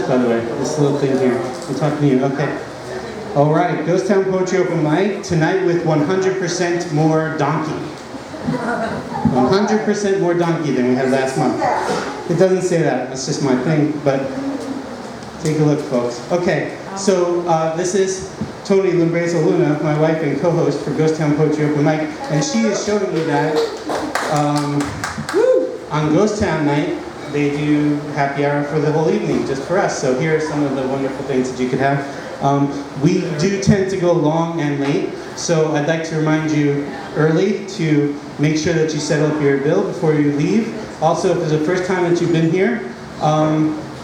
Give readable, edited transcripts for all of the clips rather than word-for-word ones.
by the way, this little thing here. I'm talking to you, okay. All right, Ghost Town Poetry Open Mic, tonight with 100% more donkey. 100% more donkey than we had last month. It doesn't say that, that's just my thing, but take a look, folks. Okay, so this is Toni Lumbrazo Luna, my wife and co-host for Ghost Town Poetry Open Mic, and she is showing me that on Ghost Town night, they do happy hour for the whole evening, just for us. So here are some of the wonderful things that you could have. We do tend to go long and late, so I'd like to remind you early to make sure that you settle up your bill before you leave. Also, if it's the first time that you've been here,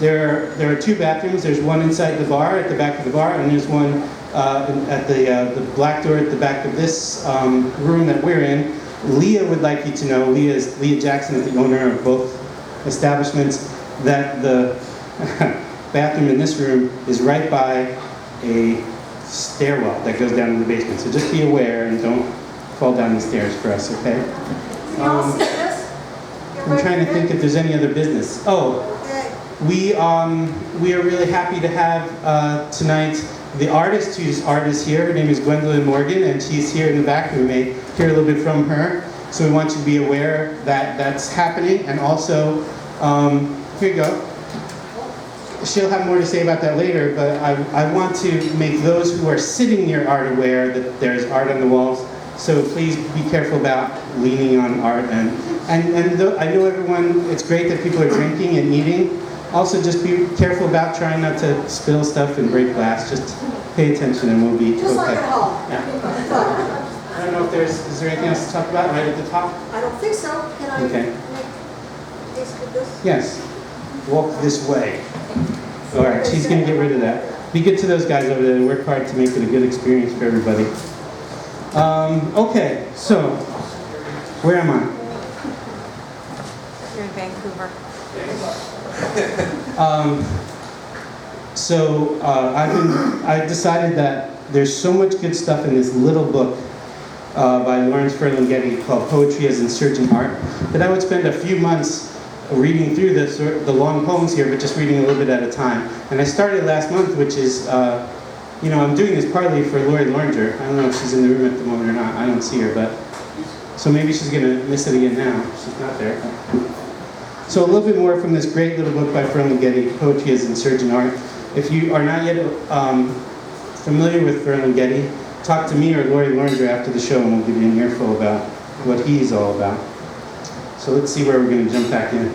there are two bathrooms. There's one inside the bar, at the back of the bar, and there's one at the black door at the back of this room that we're in. Leah would like you to know, Leah Jackson is the owner of both establishments, that the bathroom in this room is right by a stairwell that goes down to the basement. So just be aware and don't fall down the stairs for us, okay? I'm trying to think if there's any other business. Oh, we are really happy to have tonight the artist whose art is here. Her name is Gwendolyn Morgan, and she's here in the back. We may hear a little bit from her. So we want you to be aware that that's happening. And also, here you go. She'll have more to say about that later, but I want to make those who are sitting near art aware that there's art on the walls. So please be careful about leaning on art. And I know everyone, it's great that people are drinking and eating. Also, just be careful about trying not to spill stuff and break glass. Just pay attention and we'll be okay. Just like at home. Yeah. I don't know if is there anything else to talk about right at the top? I don't think so. Can I okay. make this with this? Yes. Walk this way. All right, she's going to get rid of that. Be good to those guys over there and work hard to make it a good experience for everybody. Okay, so, where am I? You're in Vancouver. I decided that there's so much good stuff in this little book by Lawrence Ferlinghetti called Poetry as Insurgent Art that I would spend a few months reading through the long poems here, but just reading a little bit at a time. And I started last month, which is, I'm doing this partly for Lori Loringer. I don't know if she's in the room at the moment or not. I don't see her, but so maybe she's going to miss it again now. She's not there. So a little bit more from this great little book by Ferlinghetti, Poetry as Insurgent Art. If you are not yet familiar with Ferlinghetti, talk to me or Lori Loringer after the show and we'll give you an earful about what he's all about. So let's see where we're going to jump back in.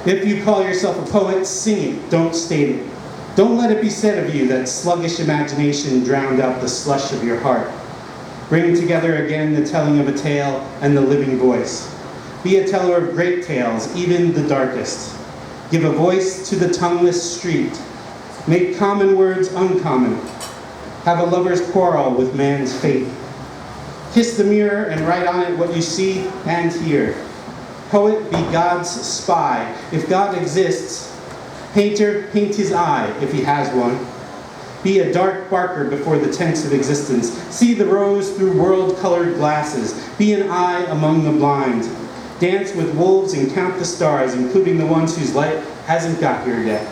If you call yourself a poet, sing it, don't state it. Don't let it be said of you that sluggish imagination drowned out the slush of your heart. Bring together again the telling of a tale and the living voice. Be a teller of great tales, even the darkest. Give a voice to the tongueless street. Make common words uncommon. Have a lover's quarrel with man's fate. Kiss the mirror and write on it what you see and hear. Poet, be God's spy. If God exists, painter, paint his eye, if he has one. Be a dark barker before the tents of existence. See the rose through world-colored glasses. Be an eye among the blind. Dance with wolves and count the stars, including the ones whose light hasn't got here yet.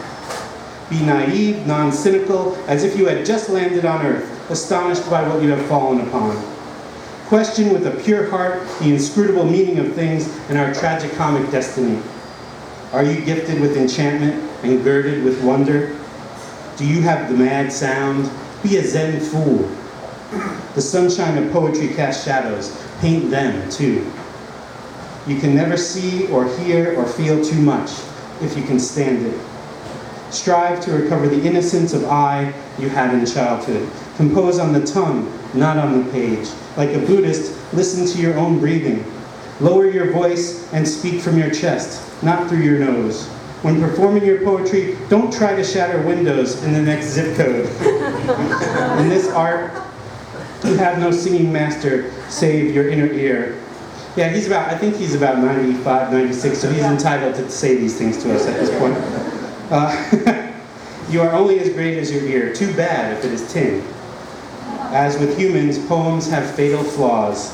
Be naive, non-cynical, as if you had just landed on earth, astonished by what you have fallen upon. Question with a pure heart the inscrutable meaning of things and our tragicomic destiny. Are you gifted with enchantment and girded with wonder? Do you have the mad sound? Be a Zen fool. The sunshine of poetry casts shadows. Paint them, too. You can never see or hear or feel too much if you can stand it. Strive to recover the innocence of I you had in childhood. Compose on the tongue, not on the page. Like a Buddhist, listen to your own breathing. Lower your voice and speak from your chest, not through your nose. When performing your poetry, don't try to shatter windows in the next zip code. In this art, you have no singing master save your inner ear. Yeah, I think he's about 95, 96, so he's entitled to say these things to us at this point. You are only as great as your ear. Too bad if it is tin. As with humans, poems have fatal flaws.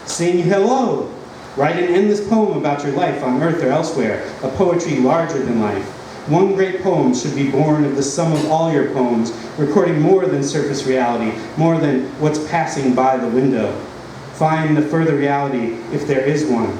Sing hello. Write an endless poem about your life on earth or elsewhere, a poetry larger than life. One great poem should be born of the sum of all your poems, recording more than surface reality, more than what's passing by the window. Find the further reality if there is one.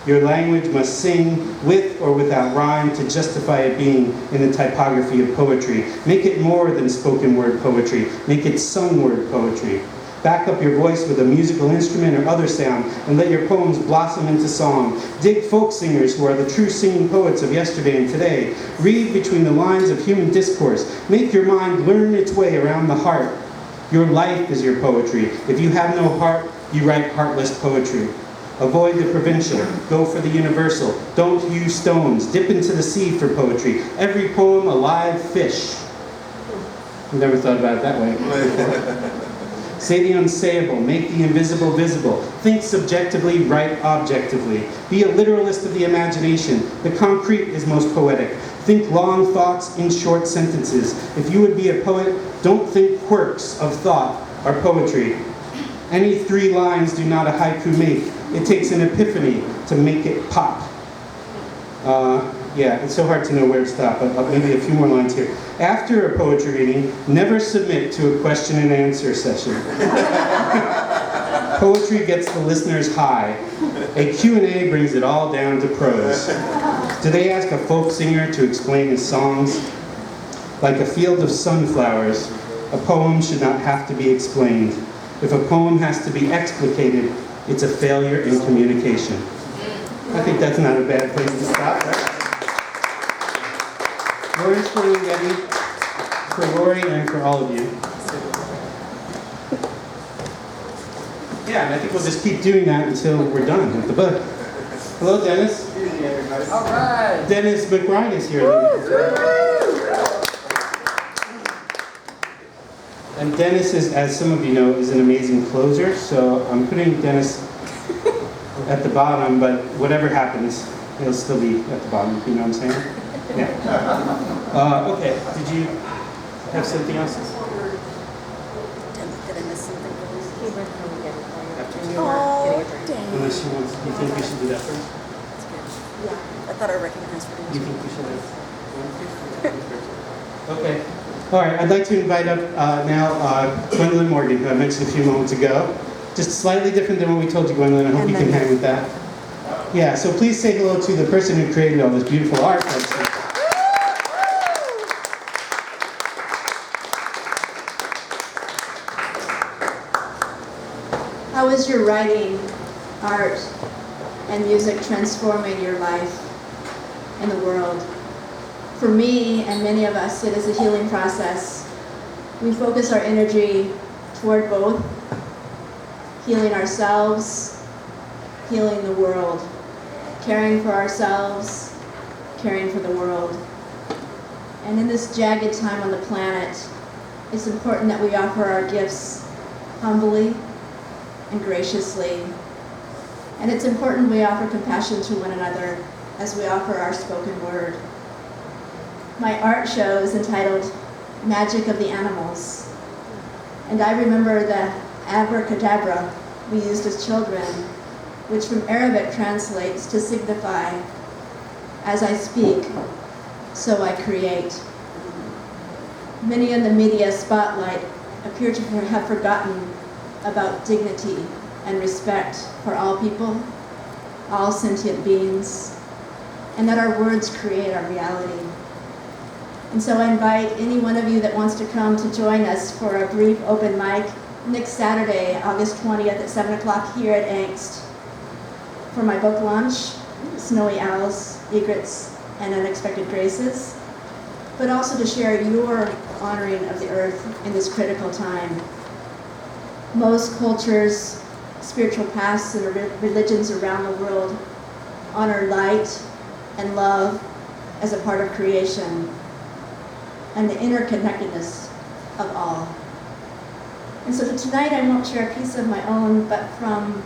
Your language must sing with or without rhyme to justify it being in the typography of poetry. Make it more than spoken word poetry. Make it sung word poetry. Back up your voice with a musical instrument or other sound and let your poems blossom into song. Dig folk singers who are the true singing poets of yesterday and today. Read between the lines of human discourse. Make your mind learn its way around the heart. Your life is your poetry. If you have no heart, you write heartless poetry. Avoid the provincial, go for the universal. Don't use stones, dip into the sea for poetry. Every poem a live fish. I've never thought about it that way before. Say the unsayable, make the invisible visible. Think subjectively, write objectively. Be a literalist of the imagination. The concrete is most poetic. Think long thoughts in short sentences. If you would be a poet, don't think quirks of thought are poetry. Any 3 lines do not a haiku make. It takes an epiphany to make it pop. Yeah, it's so hard to know where to stop, but maybe a few more lines here. After a poetry reading, never submit to a question and answer session. Poetry gets the listeners high. A Q&A brings it all down to prose. Do they ask a folk singer to explain his songs? Like a field of sunflowers, a poem should not have to be explained. If a poem has to be explicated, it's a failure in communication. I think that's not a bad place to stop, right? Words for Lungetti, for Lori, and for all of you. Yeah, and I think we'll just keep doing that until we're done with the book. Hello, Dennis. All right. Dennis McBride is here. And Dennis is, as some of you know, is an amazing closer, so I'm putting Dennis at the bottom, but whatever happens, he'll still be at the bottom, you know what I'm saying? Yeah. Okay, did you have something else? Did I miss something? Oh, dang. Unless you want, you think we should do that first? Yeah, I thought I recognized what You it think we should have? Okay. All right, I'd like to invite up now Gwendolyn Morgan, who I mentioned a few moments ago. Just slightly different than what we told you, Gwendolyn. I hope you can hang with that. Yeah, so please say hello to the person who created all this beautiful art. How is your writing, art, and music transforming your life and the world? For me and many of us, it is a healing process. We focus our energy toward both, healing ourselves, healing the world, caring for ourselves, caring for the world. And in this jagged time on the planet, it's important that we offer our gifts humbly and graciously. And it's important we offer compassion to one another as we offer our spoken word. My art show is entitled Magic of the Animals. And I remember the abracadabra we used as children, which from Arabic translates to signify, as I speak, so I create. Many in the media spotlight appear to have forgotten about dignity and respect for all people, all sentient beings, and that our words create our reality. And so I invite any one of you that wants to come to join us for a brief open mic next Saturday, August 20th at 7 o'clock here at Angst for my book launch, Snowy Owls, Egrets, and Unexpected Graces, but also to share your honoring of the earth in this critical time. Most cultures, spiritual paths, and religions around the world honor light and love as a part of creation and the interconnectedness of all. And so tonight I won't share a piece of my own, but from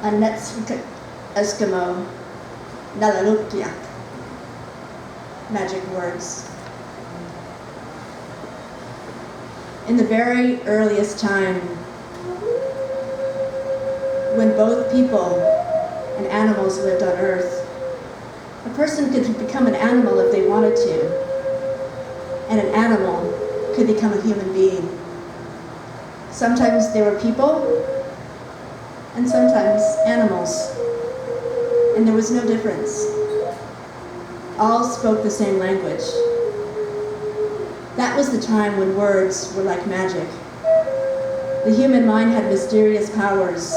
a Netsuke Eskimo, Nalalukyak, magic words. In the very earliest time, when both people and animals lived on Earth, A person could become an animal if they wanted to, and an animal could become a human being. Sometimes they were people, and sometimes animals, and there was no difference. All spoke the same language. That was the time when words were like magic. The human mind had mysterious powers.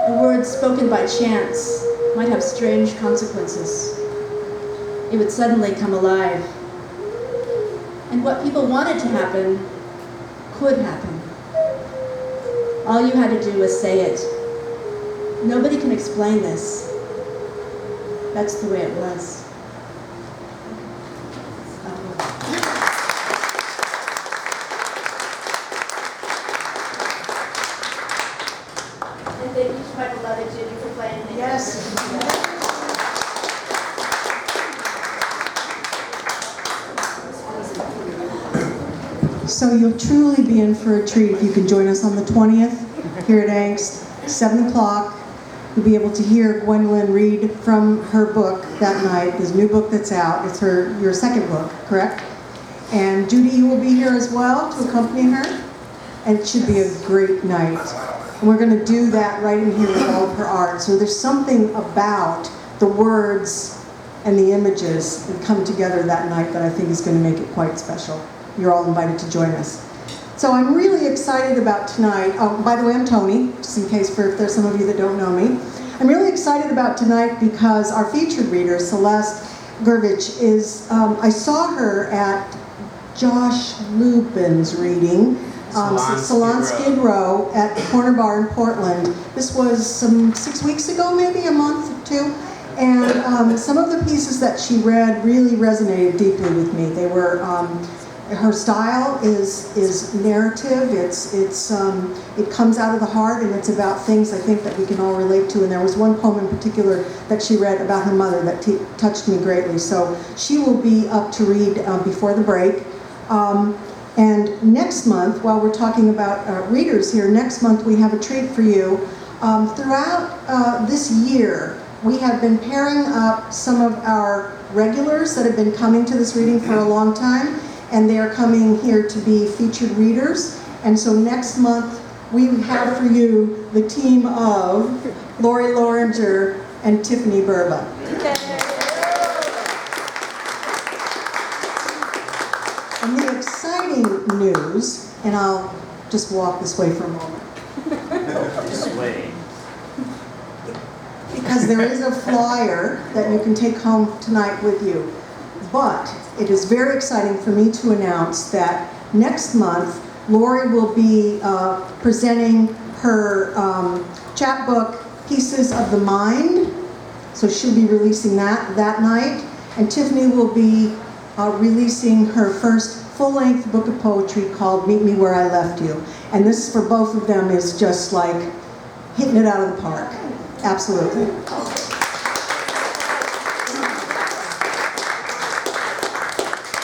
A word spoken by chance might have strange consequences. It would suddenly come alive. And what people wanted to happen could happen. All you had to do was say it. Nobody can explain this. That's the way it was. And thank you to my beloved Judy for playing the Yes. So you'll truly be in for a treat if you can join us on the 20th here at Angst, 7 o'clock. You'll be able to hear Gwendolyn read from her book that night, this new book that's out. It's your second book, correct? And Judy, you will be here as well to accompany her. And it should be a great night. And we're going to do that right in here with all of her art. So there's something about the words and the images that come together that night that I think is going to make it quite special. You're all invited to join us. So I'm really excited about tonight. Oh, by the way, I'm Toni, just in case if there's some of you that don't know me. I'm really excited about tonight because our featured reader, Celeste Gurevich, is, I saw her at Josh Lupin's reading, Salon Skid Row at the Corner Bar in Portland. This was some 6 weeks ago, maybe a month or two. And some of the pieces that she read really resonated deeply with me. They were, her style is narrative. It comes out of the heart, and it's about things I think that we can all relate to. And there was one poem in particular that she read about her mother that touched me greatly. So she will be up to read before the break. And next month, while we're talking about readers here, next month we have a treat for you. Throughout this year, we have been pairing up some of our regulars that have been coming to this reading for a long time, and they are coming here to be featured readers. And so next month, we have for you the team of Lori Loringer and Tiffany Burba. And the exciting news, and I'll just walk this way for a moment. This way. Because there is a flyer that you can take home tonight with you. But it is very exciting for me to announce that next month, Lori will be presenting her chapbook, Pieces of the Mind. So she'll be releasing that night. And Tiffany will be releasing her first full-length book of poetry called Meet Me Where I Left You. And this, for both of them, is just like hitting it out of the park. Absolutely.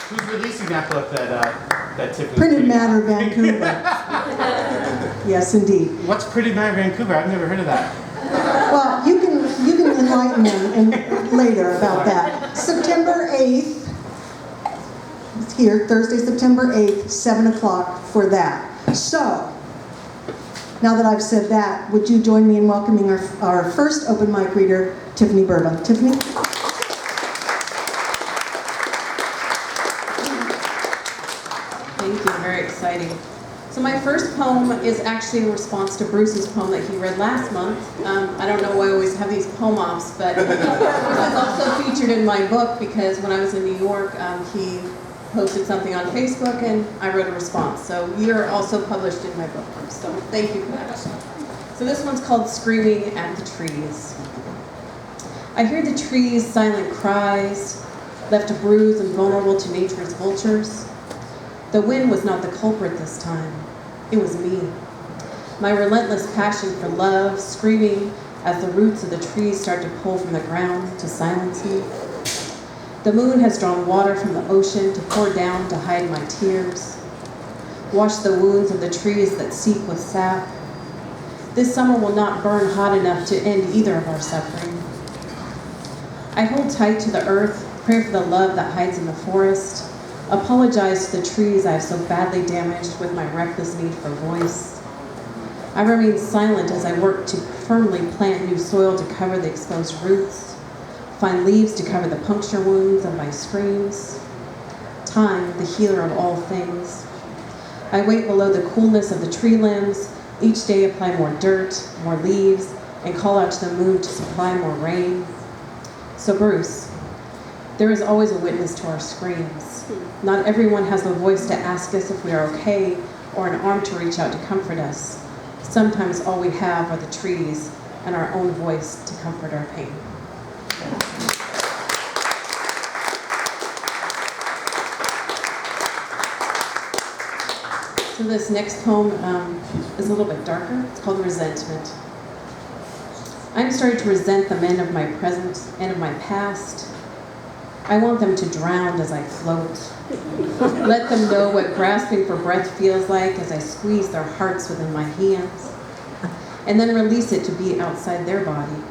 Who's releasing that book that Tiffany? Printed Matter, Vancouver. Yes, indeed. What's Printed Matter, Vancouver? I've never heard of that. Well, you can enlighten them later about that. September 8th, it's here, Thursday, September 8th, 7 o'clock for that. So, now that I've said that, would you join me in welcoming our first open mic reader, Tiffany Burba. Tiffany? Thank you, very exciting. So my first poem is actually a response to Bruce's poem that he read last month. I don't know why I always have these poem-offs, but it was also featured in my book because when I was in New York, he posted something on Facebook and I wrote a response. So you're also published in my book, so thank you for that. So this one's called Screaming at the Trees. I hear the trees' silent cries, left bruised and vulnerable to nature's vultures. The wind was not the culprit this time. It was me. My relentless passion for love, screaming as the roots of the trees start to pull from the ground to silence me. The moon has drawn water from the ocean to pour down to hide my tears. Wash the wounds of the trees that seep with sap. This summer will not burn hot enough to end either of our suffering. I hold tight to the earth, pray for the love that hides in the forest, apologize to the trees I have so badly damaged with my reckless need for voice. I remain silent as I work to firmly plant new soil to cover the exposed roots, find leaves to cover the puncture wounds of my screams. Time, the healer of all things. I wait below the coolness of the tree limbs, each day apply more dirt, more leaves, and call out to the moon to supply more rain. So Bruce, there is always a witness to our screams. Not everyone has the voice to ask us if we are okay, or an arm to reach out to comfort us. Sometimes all we have are the trees and our own voice to comfort our pain. So this next poem is a little bit darker. It's called Resentment. I'm starting to resent the men of my present and of my past. I want them to drown as I float. Let them know what grasping for breath feels like as I squeeze their hearts within my hands, and then release it to be outside their body,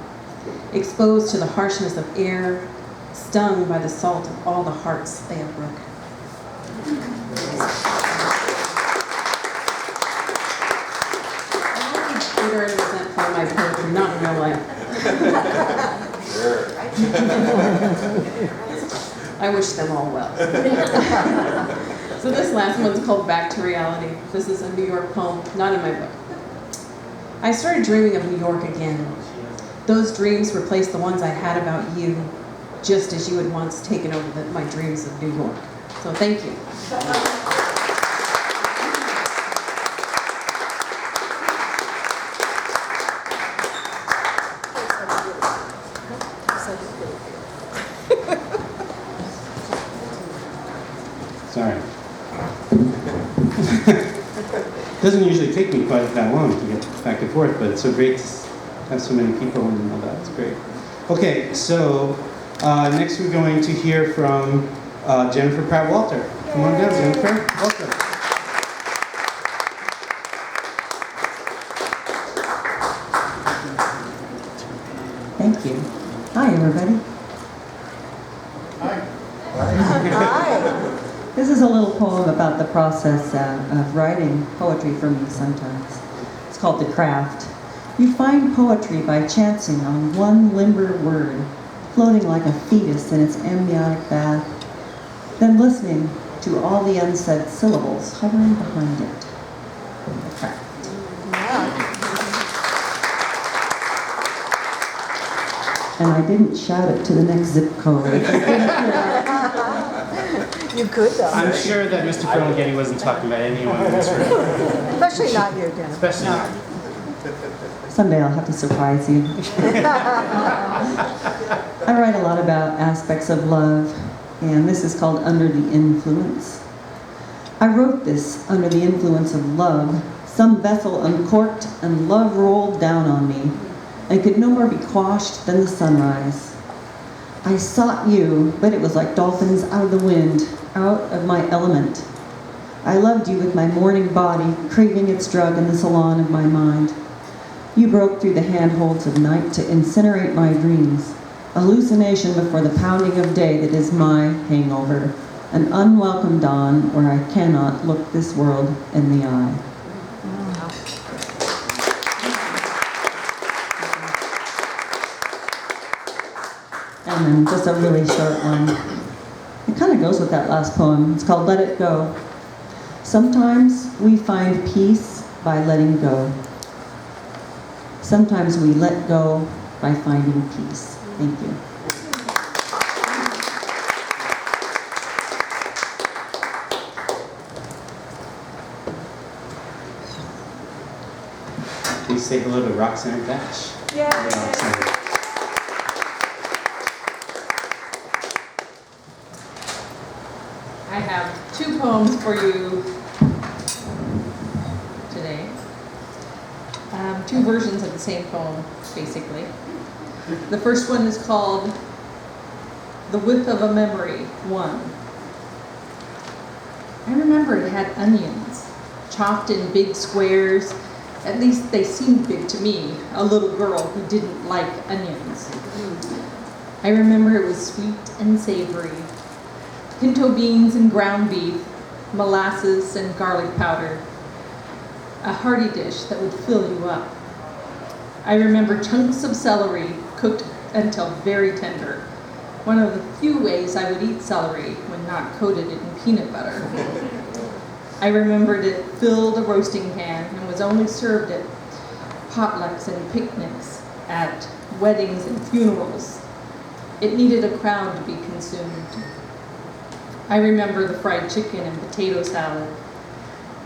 exposed to the harshness of air, stung by the salt of all the hearts they have broken. Bitter and resentful in my poetry, not in real life. I wish them all well. So this last one's called Back to Reality. This is a New York poem, not in my book. I started dreaming of New York again. Those dreams replaced the ones I had about you, just as you had once taken over my dreams of New York. So thank you. Sorry. Doesn't usually take me quite that long to get back and forth, but it's so great to have so many people and all that. It's great. Okay, so next we're going to hear from Jennifer Pratt-Walter. Come on down, Jennifer. Welcome. Thank you. Hi, everybody. Hi. This is a little poem about the process of writing poetry for me sometimes. It's called The Craft. You find poetry by chancing on one limber word, floating like a fetus in its amniotic bath, then listening to all the unsaid syllables hovering behind it. The craft. And I didn't shout it to the next zip code. You could, though. I'm sure that Mr. Ferlinghetti wasn't talking about anyone in this room. Especially not you, Dennis. Especially not. Someday I'll have to surprise you. I write a lot about aspects of love, and this is called Under the Influence. I wrote this under the influence of love. Some vessel uncorked and love rolled down on me, and could no more be quashed than the sunrise. I sought you, but it was like dolphins out of the wind, out of my element. I loved you with my morning body, craving its drug in the salon of my mind. You broke through the handholds of night to incinerate my dreams, hallucination before the pounding of day that is my hangover, an unwelcome dawn where I cannot look this world in the eye. And then just a really short one. It kind of goes with that last poem. It's called Let It Go. Sometimes we find peace by letting go. Sometimes we let go by finding peace. Thank you. Please say hello to Roxanne Batch. Yay! I have two poems for you today. Two versions of the same poem, basically. The first one is called The Width of a Memory, 1. I remember it had onions, chopped in big squares. At least they seemed big to me, a little girl who didn't like onions. I remember it was sweet and savory. Pinto beans and ground beef, molasses and garlic powder. A hearty dish that would fill you up. I remember chunks of celery cooked until very tender. One of the few ways I would eat celery when not coated in peanut butter. I remembered it filled a roasting pan and was only served at potlucks and picnics, at weddings and funerals. It needed a crowd to be consumed. I remember the fried chicken and potato salad,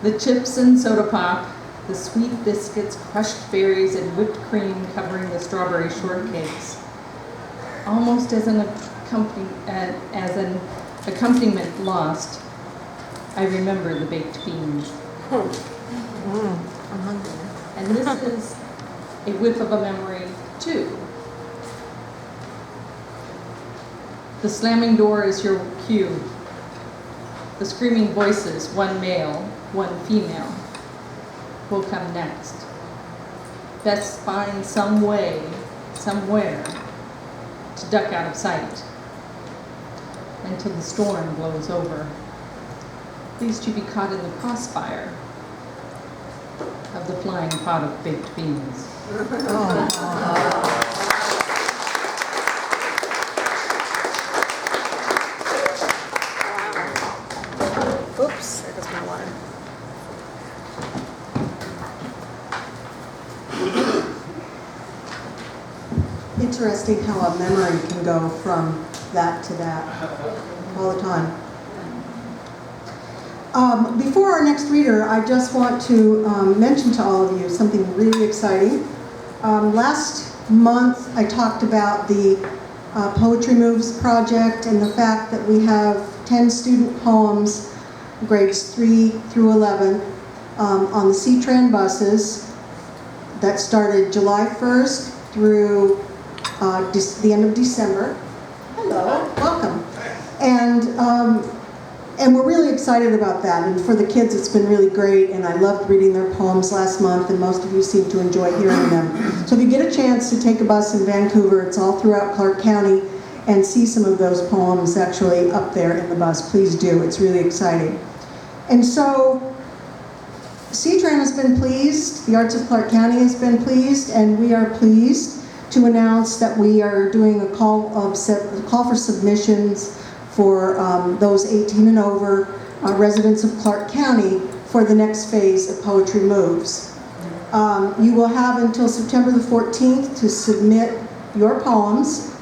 the chips and soda pop, the sweet biscuits, crushed berries, and whipped cream covering the strawberry shortcakes. Almost as an accompaniment lost, I remember the baked beans. I'm hungry. And this is a whiff of a memory, too. The slamming door is your cue. The screaming voices, one male, one female, will come next. Best find some way, somewhere, to duck out of sight until the storm blows over. Lest you be caught in the crossfire of the flying pot of baked beans. Oops, there goes my water. Interesting how a memory can go from that to that all the time. Before our next reader, I just want to mention to all of you something really exciting. Last month, I talked about the Poetry Moves project and the fact that we have 10 student poems, grades 3 through 11, on the C-Tran buses that started July 1st through the end of December. Hello, welcome. And we're really excited about that. And for the kids, it's been really great. And I loved reading their poems last month, and most of you seem to enjoy hearing them. So if you get a chance to take a bus in Vancouver, it's all throughout Clark County, and see some of those poems actually up there in the bus, please do. It's really exciting. And so C-Tran has been pleased, the Arts of Clark County has been pleased, and we are pleased to announce that we are doing a call for submissions for those 18 and over residents of Clark County for the next phase of Poetry Moves. You will have until September the 14th to submit your poems.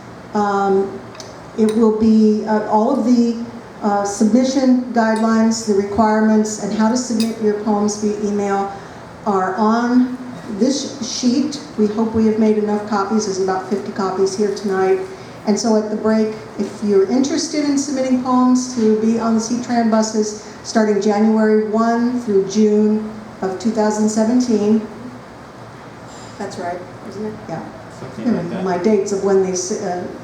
It will be all of the submission guidelines, the requirements, and how to submit your poems via email are on this sheet. We hope we have made enough copies. There's about 50 copies here tonight. And so at the break, if you're interested in submitting poems to be on the C-Tran buses starting January 1 through June of 2017, that's right, isn't it? Yeah. My dates of when these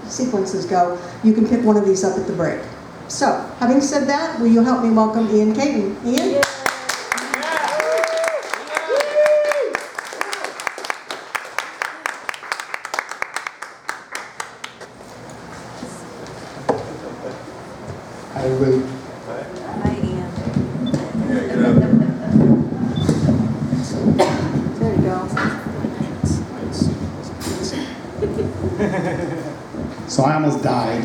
sequences go, you can pick one of these up at the break. So, having said that, will you help me welcome Ian Caton? Ian? Yeah. I will. Hi, Ian. There you go. So I almost died,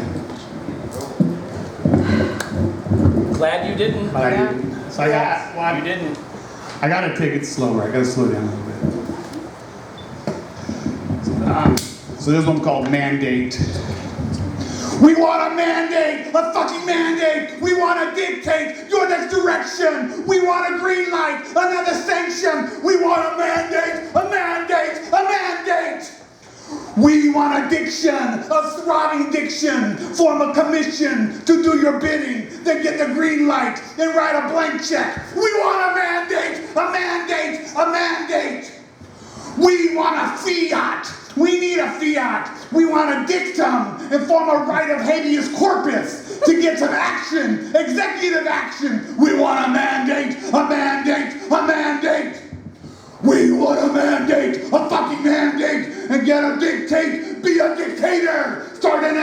Glad you didn't. but I didn't. So You didn't. I gotta take it slower. I gotta slow down a little bit. So there's one called Mandate. We want a mandate, a fucking mandate. We want to dictate your next direction. We want a green light, another sanction. We want a mandate, a mandate, a mandate. We want a diction, a throbbing diction. Form a commission to do your bidding, then get the green light and write a blank check. We want a mandate, a mandate, a mandate. We want a fiat. We need a fiat. We want a dictum and form a right of habeas corpus to get some action, executive action. We want a mandate, a mandate, a mandate. We want a mandate, a fucking mandate, and get a dictate, be a dictator. Start an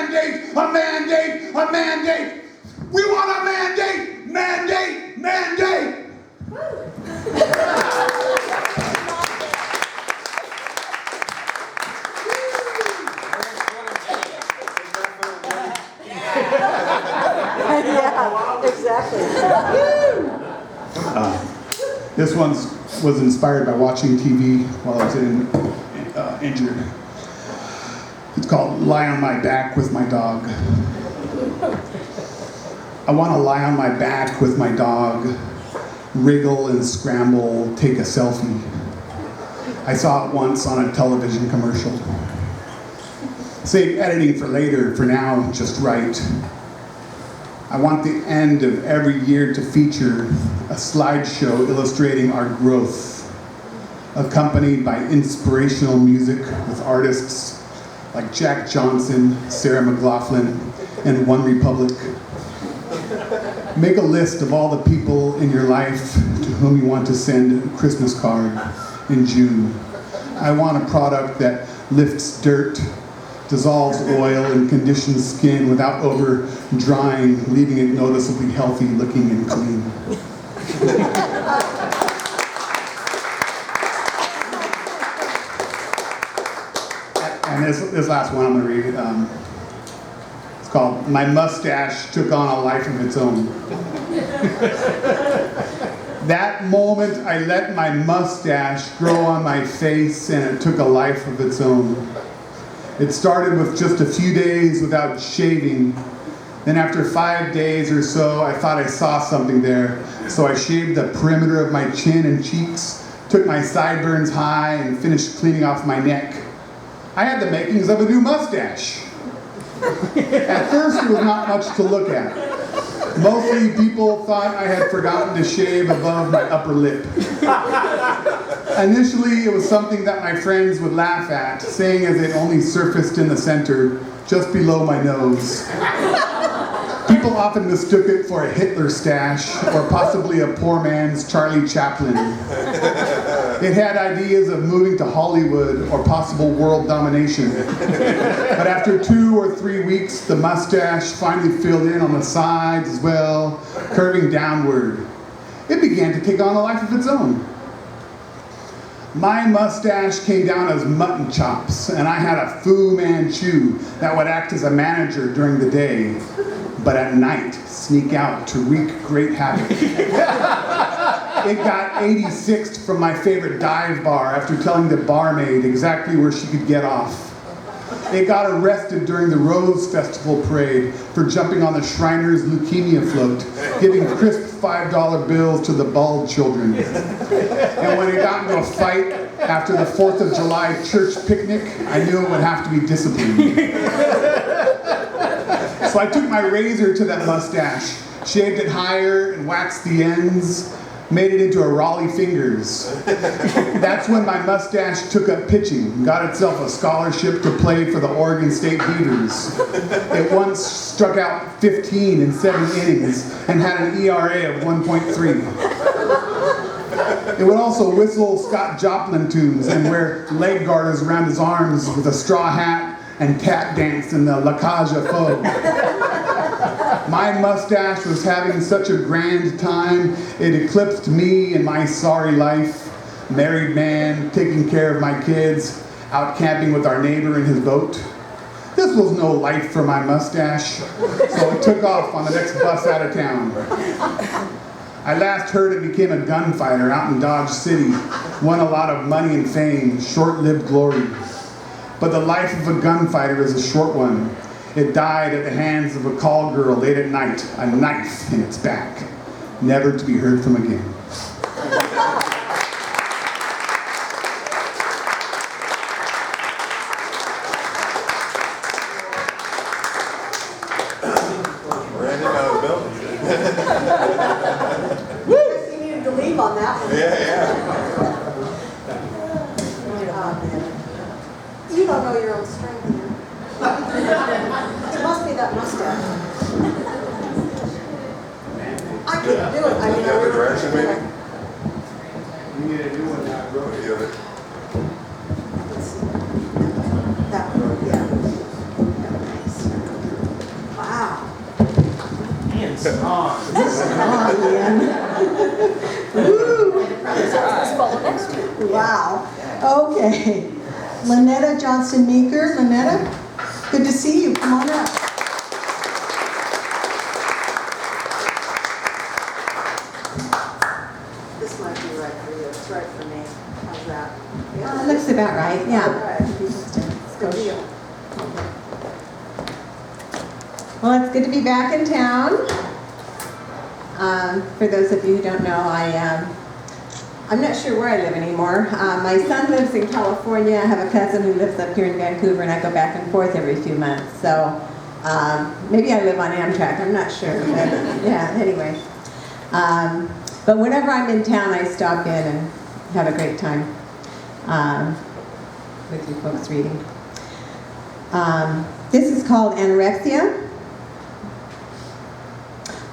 mandate, a mandate, a mandate. We want a mandate, mandate, mandate. Yeah, exactly. This one was inspired by watching TV while I was injured. It's called Lie on My Back with My Dog. I want to lie on my back with my dog, wriggle and scramble, take a selfie. I saw it once on a television commercial. Save editing for later, for now, just right. I want the end of every year to feature a slideshow illustrating our growth, accompanied by inspirational music with artists like Jack Johnson, Sarah McLachlan, and One Republic. Make a list of all the people in your life to whom you want to send a Christmas card in June. I want a product that lifts dirt, dissolves oil, and conditions skin without over drying, leaving it noticeably healthy looking and clean. And this last one I'm going to read. It's called My Mustache Took on a Life of Its Own. That moment I let my mustache grow on my face and it took a life of its own. It started with just a few days without shaving. Then after 5 days or so, I thought I saw something there. So I shaved the perimeter of my chin and cheeks, took my sideburns high, and finished cleaning off my neck. I had the makings of a new mustache. At first, it was not much to look at. Mostly people thought I had forgotten to shave above my upper lip. Initially, it was something that my friends would laugh at, saying as it only surfaced in the center, just below my nose. People often mistook it for a Hitler stash, or possibly a poor man's Charlie Chaplin. It had ideas of moving to Hollywood or possible world domination. But after 2 or 3 weeks, the mustache finally filled in on the sides as well, curving downward. It began to take on a life of its own. My mustache came down as mutton chops, and I had a Fu Manchu that would act as a manager during the day, but at night sneak out to wreak great havoc. It got 86'd from my favorite dive bar after telling the barmaid exactly where she could get off. It got arrested during the Rose Festival parade for jumping on the Shriners leukemia float, giving crisp $5 bills to the bald children. And when it got into a fight after the 4th of July church picnic, I knew it would have to be disciplined. So I took my razor to that mustache, shaved it higher and waxed the ends, made it into a Raleigh fingers. That's when my mustache took up pitching and got itself a scholarship to play for the Oregon State Beavers. It once struck out 15 in 7 innings and had an ERA of 1.3. It would also whistle Scott Joplin tunes and wear leg garters around his arms with a straw hat and tap dance in the La Cage aux Folles. My mustache was having such a grand time, it eclipsed me and my sorry life. Married man, taking care of my kids, out camping with our neighbor in his boat. This was no life for my mustache, so it took off on the next bus out of town. I last heard it became a gunfighter out in Dodge City, won a lot of money and fame, short-lived glory. But the life of a gunfighter is a short one. It died at the hands of a call girl late at night, a knife in its back, never to be heard from again. Brandon out of the building. You needed to leave on that one. Yeah. Oh, man. You don't know your own strength here. It must be that mustache. I couldn't do it. I mean, The other direction, maybe? You need a new one now, bro. The other. That one, yeah. Nice. Ian. Woo. Wow. Okay. Lynetta Johnson-Meeker. Lynetta, good to see you. Come on up. This might be right for you. It's right for me. How's that? Looks about right, yeah. All right. Good deal. Well, it's good to be back in town. For those of you who don't know, I'm not sure where I live anymore. My son lives in California. I have a cousin who lives up here in Vancouver, and I go back and forth every few months. So maybe I live on Amtrak. I'm not sure. But yeah, anyway. But whenever I'm in town, I stop in and have a great time with you folks reading. This is called Anorexia.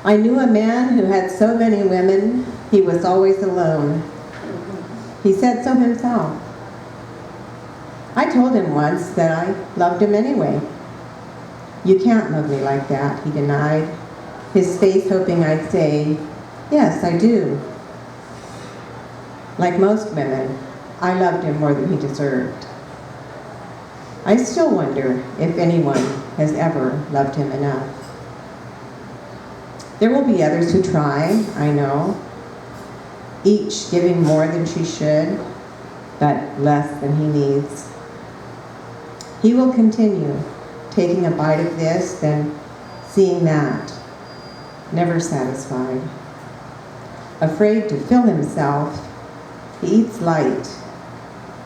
I knew a man who had so many women, he was always alone. He said so himself. I told him once that I loved him anyway. You can't love me like that, he denied, his face hoping I'd say, yes, I do. Like most women, I loved him more than he deserved. I still wonder if anyone has ever loved him enough. There will be others who try, I know, each giving more than she should, but less than he needs. He will continue, taking a bite of this, then seeing that, never satisfied. Afraid to fill himself, he eats light,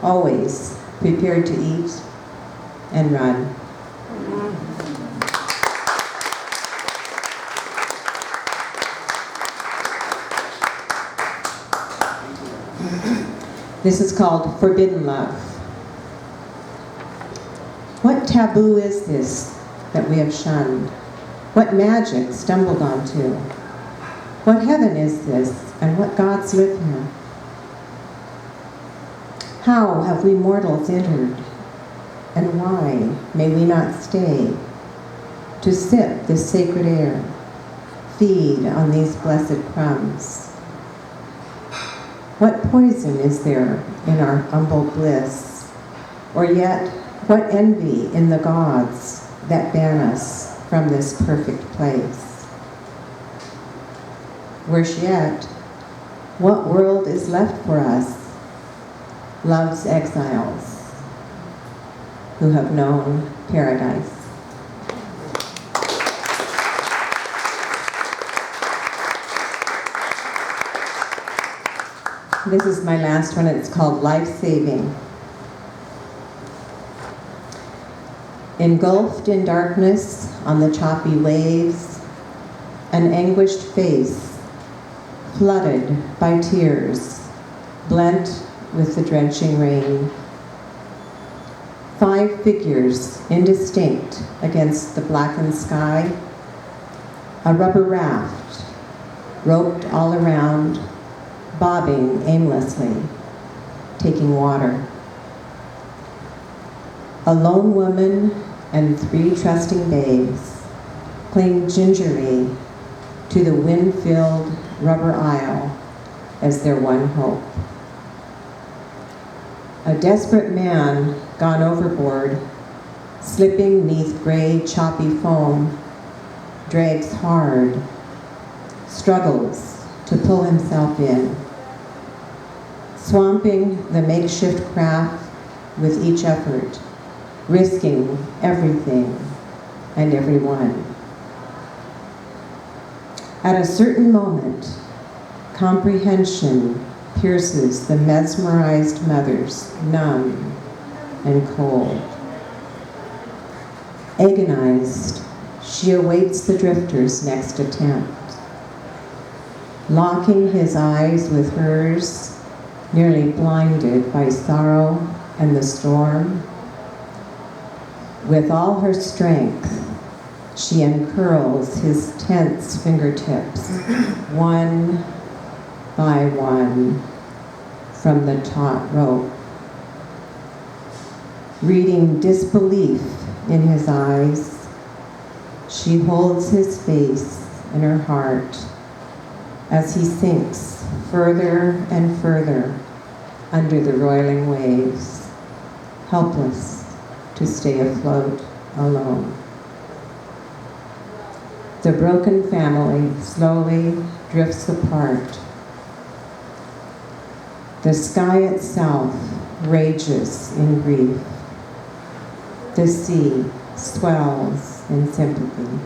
always prepared to eat and run. This is called Forbidden Love. What taboo is this that we have shunned? What magic stumbled onto? What heaven is this, and what gods live here? How have we mortals entered, and why may we not stay to sip this sacred air, feed on these blessed crumbs? What poison is there in our humble bliss? Or yet, what envy in the gods that ban us from this perfect place? Worse yet, what world is left for us, love's exiles, who have known paradise? This is my last one. It's called Life-Saving. Engulfed in darkness on the choppy waves, an anguished face, flooded by tears, blent with the drenching rain. 5 figures, indistinct against the blackened sky. A rubber raft, roped all around, bobbing aimlessly, taking water. A lone woman and 3 trusting babes cling gingerly to the wind-filled rubber aisle as their one hope. A desperate man gone overboard, slipping neath gray, choppy foam, drags hard, struggles to pull himself in, swamping the makeshift craft with each effort, risking everything and everyone. At a certain moment, comprehension pierces the mesmerized mothers, numb and cold. Agonized, she awaits the drifter's next attempt. Locking his eyes with hers, nearly blinded by sorrow and the storm. With all her strength, she uncurls his tense fingertips, one by one, from the taut rope. Reading disbelief in his eyes, she holds his face in her heart as he sinks further and further under the roiling waves, helpless to stay afloat alone. The broken family slowly drifts apart. The sky itself rages in grief. The sea swells in sympathy.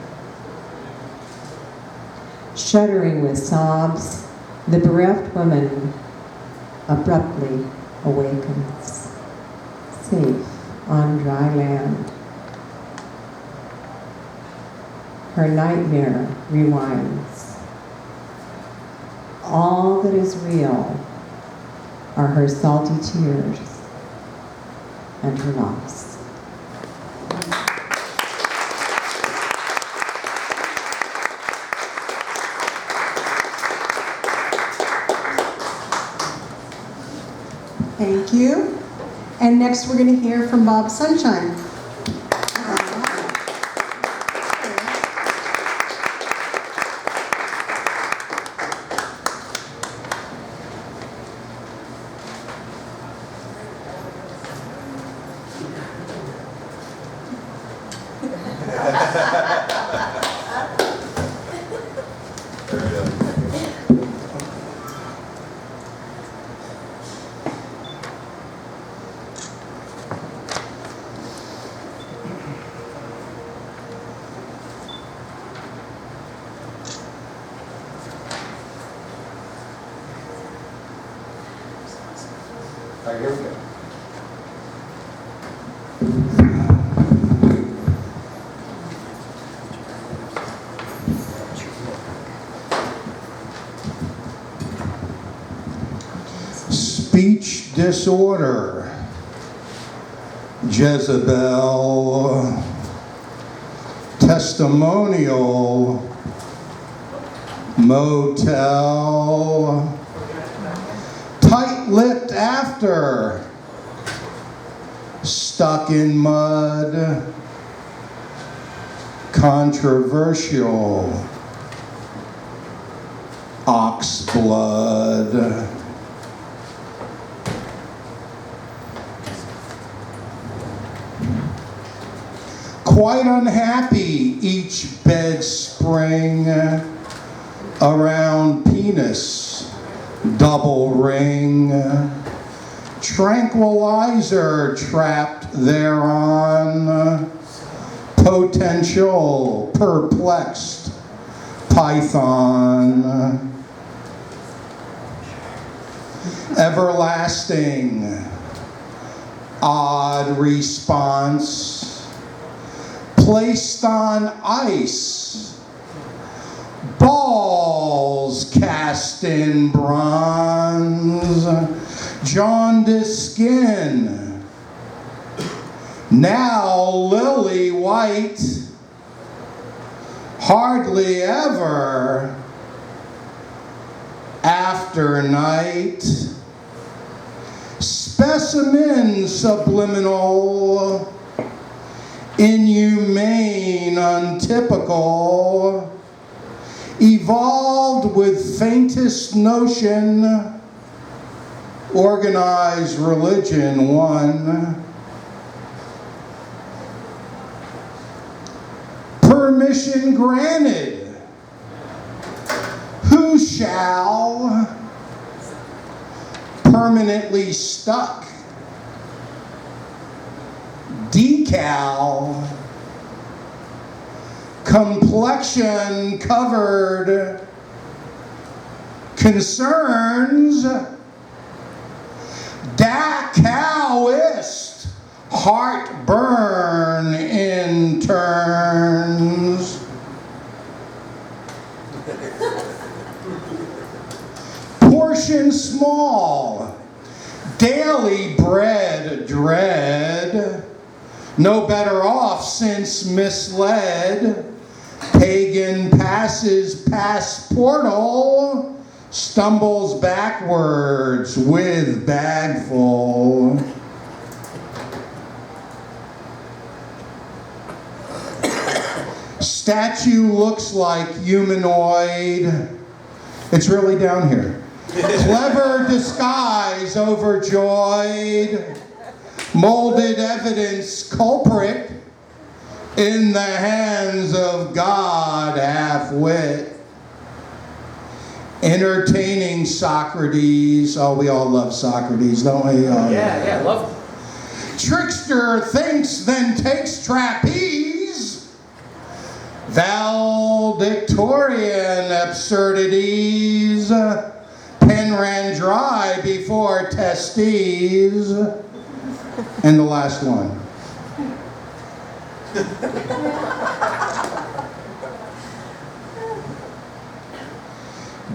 Shuddering with sobs, the bereft woman abruptly awakens, safe on dry land. Her nightmare rewinds. All that is real are her salty tears and her loss. Thank you. And next we're going to hear from Bob Sunshine. Speech disorder, Jezebel, testimonial, motel, tight-lipped after, stuck in mud, controversial, ox blood. Quite unhappy each bed spring, around penis, double ring, tranquilizer trapped thereon, potential perplexed python, everlasting odd response, placed on ice, balls cast in bronze, jaundiced skin, now lily white, hardly ever after night, specimen subliminal, inhumane, untypical, evolved with faintest notion, organized religion one, permission granted, who shall, permanently stuck, decal, complexion covered, concerns, Dachauist, heartburn in turns, portion small, daily bread dread, no better off since misled, pagan passes past portal, stumbles backwards with bagful. Statue looks like humanoid. It's really down here. Clever disguise overjoyed. Molded evidence culprit. In the hands of God half-wit. Entertaining Socrates. Oh, we all love Socrates, don't we? Oh, Yeah, love him. Trickster thinks, then takes trapeze. Valedictorian absurdities. Pen ran dry before testes. And the last one.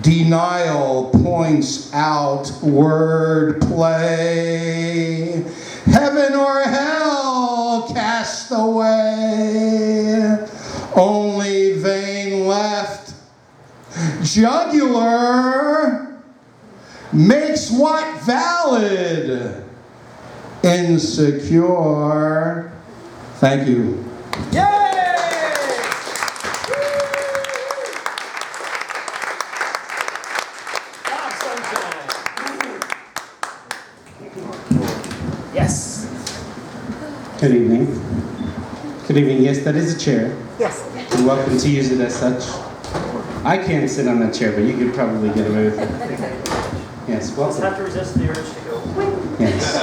Denial points out wordplay. Heaven or hell cast away. Only vein left. Jugular makes what valid? Insecure. Thank you. Yes. Good evening. Good evening. Yes, that is a chair. Yes. You're welcome to use it as such. I can't sit on that chair, but you could probably get away with it. Yes, Just have welcome. to resist the urge to go. Yes.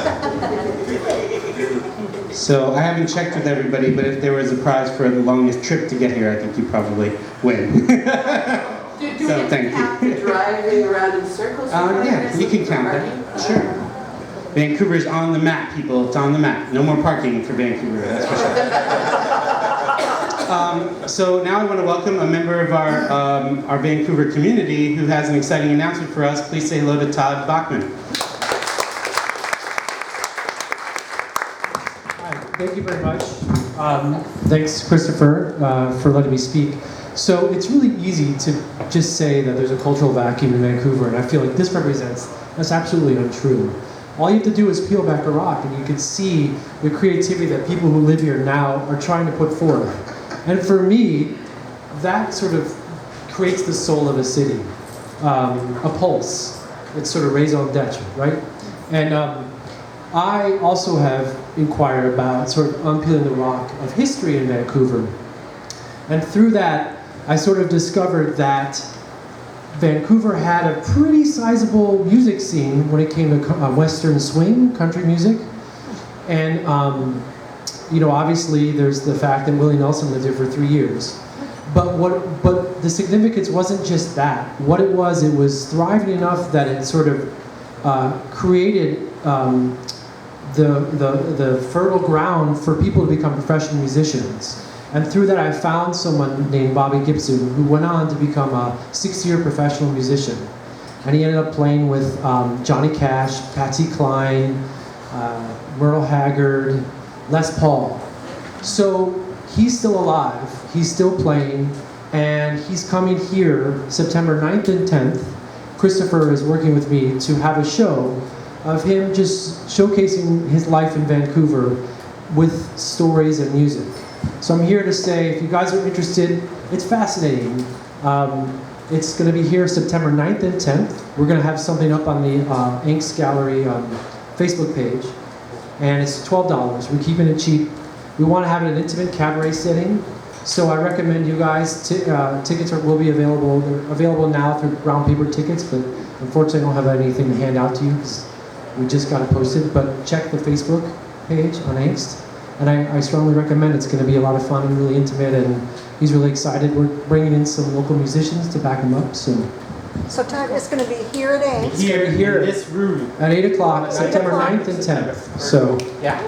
So I haven't checked with everybody, but if there was a prize for the longest trip to get here, I think you probably win. So thank you. Driving around in circles? Yeah, you can count that. Sure. Vancouver's on the map, people. It's on the map. No more parking for Vancouver, that's for sure. So now I want to welcome a member of our Vancouver community who has an exciting announcement for us. Please say hello to Todd Bachman. Hi, thank you very much. Thanks, Christopher, for letting me speak. So it's really easy to just say that there's a cultural vacuum in Vancouver, and I feel like this represents, that's absolutely untrue. All you have to do is peel back a rock and you can see the creativity that people who live here now are trying to put forth. And for me, that sort of creates the soul of a city, a pulse. It's sort of raison d'etre, right? And I also have inquired about sort of unpeeling the rock of history in Vancouver. And through that, I sort of discovered that Vancouver had a pretty sizable music scene when it came to Western swing, country music. And, you know, obviously there's the fact that Willie Nelson lived here for 3 years. But the significance wasn't just that. What it was thriving enough that it sort of created the fertile ground for people to become professional musicians. And through that, I found someone named Bobby Gibson who went on to become a 6-year professional musician. And he ended up playing with Johnny Cash, Patsy Cline, Merle Haggard, Les Paul. So he's still alive, he's still playing, and he's coming here September 9th and 10th. Christopher is working with me to have a show of him just showcasing his life in Vancouver with stories and music. So I'm here to say, if you guys are interested, it's fascinating. It's going to be here September 9th and 10th. We're going to have something up on the Angst Gallery Facebook page. And it's $12. We're keeping it cheap. We want to have an intimate cabaret setting. So I recommend you guys, tickets will be available. They're available now through brown paper tickets, but unfortunately I don't have anything to hand out to you because we just got it posted. But check the Facebook page on Angst. And I strongly recommend it. It's going to be a lot of fun and really intimate, and he's really excited. We're bringing in some local musicians to back him up. So time it's going to be here at Angst. Here in this room. At 8 o'clock, September 9th and 10th. So Yeah.